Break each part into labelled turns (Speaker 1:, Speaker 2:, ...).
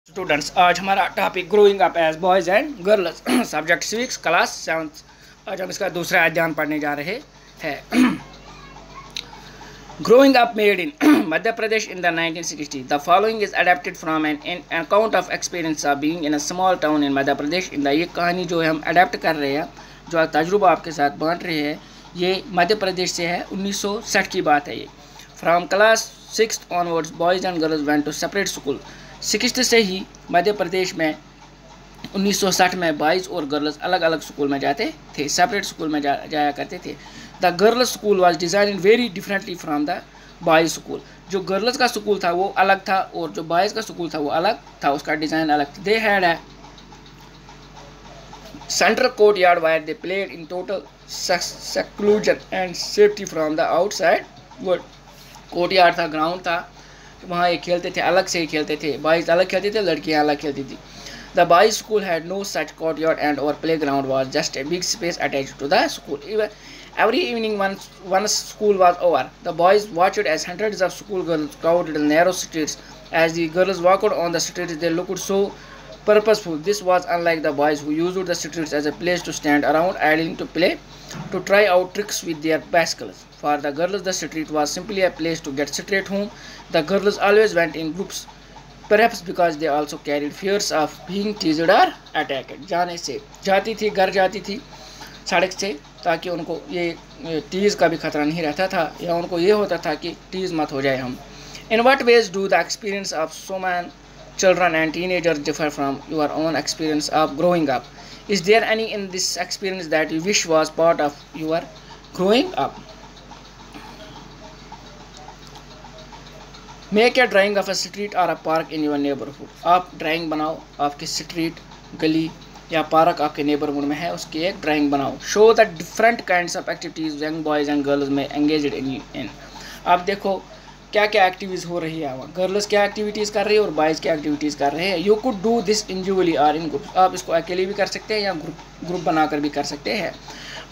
Speaker 1: Students, आज हमारा topic growing up as boys and girls, subject civics, class 7। आज हम इसका दूसरा अध्ययन पढ़ने जा रहे हैं। Growing up made in Madhya Pradesh in the 1960s। The following is adapted from an account of experience of being in a small town in Madhya Pradesh in the. ये कहानी जो है हम अडेप्ट कर रहे हैं, जो तजुर्बा आपके साथ बांट रहे हैं, ये मध्य प्रदेश से है। 1960 की बात है ये। From class 6 onwards boys and girls went to separate school. 60 से ही मध्य प्रदेश में 1960 में बॉयज़ और गर्ल्स अलग अलग स्कूल में जाते थे, सेपरेट स्कूल में जाया करते थे। The girls school was design very differently from the boys school. जो गर्ल्स का स्कूल था वो अलग था और जो बॉयज़ का स्कूल था वो अलग था, उसका डिज़ाइन अलग था। They had a central court yard wire they played in total seclusion and safety from the outside world. Court yard था, ग्राउंड था, वहाँ ये खेलते थे, अलग से ही खेलते थे। बॉयज़ अलग खेलते थे, लड़कियाँ अलग खेलती थी। The boys school had no such courtyard and or playground was just a big space attached to the school. Every evening once school was over, the boys watched as hundreds of schoolgirls crowded the narrow streets. As the girls walked on the streets, they looked so purposeful. This was unlike the boys who used the streets as a place to stand around idling to play, to try out tricks with their bicycles. For the girls, the street was simply a place to get straight home. The girls always went in groups, perhaps because they also carried fears of being teased or attacked. जाने से जाती थी, घर जाती थी सड़क से, ताकि उनको ये टीज़ का भी खतरा नहीं रहता था, या उनको ये होता था कि टीज़ मत हो जाए हम। In what ways do the experience of so many children and teenagers differ from your own experience of growing up? Is there any in this experience that you wish was part of your growing up? Make a drying of a street और अ park in your neighbourhood. आप drawing बनाओ, आपकी street, गली या park आपके neighbourhood में है, उसकी एक ड्राइंग बनाओ। Show the different kinds of activities young boys and girls में एंगेज्ड इन। आप देखो क्या क्या एक्टिविटीज़ हो रही है वहाँ, गर्ल्स क्या एक्टिविटीज़ कर रही है और बॉयज़ क्या एक्टिविटीज़ कर रहे हैं। You could do this individually और इन ग्रुप्स। आप इसको अकेले भी कर सकते हैं या ग्रुप बनाकर भी कर सकते हैं।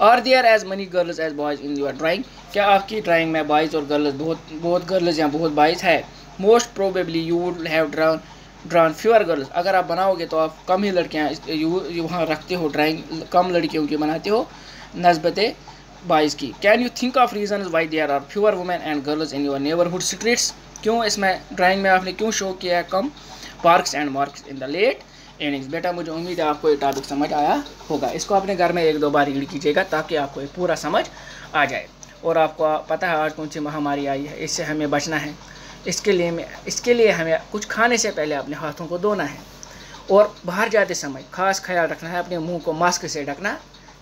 Speaker 1: और there as many girls as boys in your drawing. क्या आपकी ड्राइंग में बॉयज़ और गर्ल्स बहुत गर्ल्स या बहुत बॉयज़ है। Most probably you would have drawn fewer girls. अगर आप बनाओगे तो आप कम ही लड़कियाँ वहाँ रखते हो, ड्राइंग कम लड़कियों की बनाते हो नस्बते बॉयज़ की। Can you think of reason why there are fewer women and girls in your neighbourhood streets. क्यों इसमें ड्राइंग में आपने क्यों शो किया है कम parks and marks in the late evenings. बेटा मुझे उम्मीद है आपको ये टॉपिक समझ आया होगा। इसको अपने घर में 1-2 बार रीड कीजिएगा ताकि आपको ये पूरा समझ आ जाए। और आपको पता है आज कौन सी महामारी आई है, इससे हमें बचना है। इसके लिए हमें कुछ खाने से पहले अपने हाथों को धोना है और बाहर जाते समय खास ख्याल रखना है, अपने मुंह को मास्क से ढकना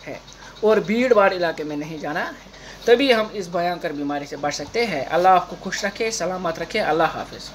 Speaker 1: है और भीड़ भाड़ इलाके में नहीं जाना है, तभी हम इस भयंकर बीमारी से बच सकते हैं। अल्लाह आपको खुश रखे, सलामत रखे। अल्लाह हाफिज़।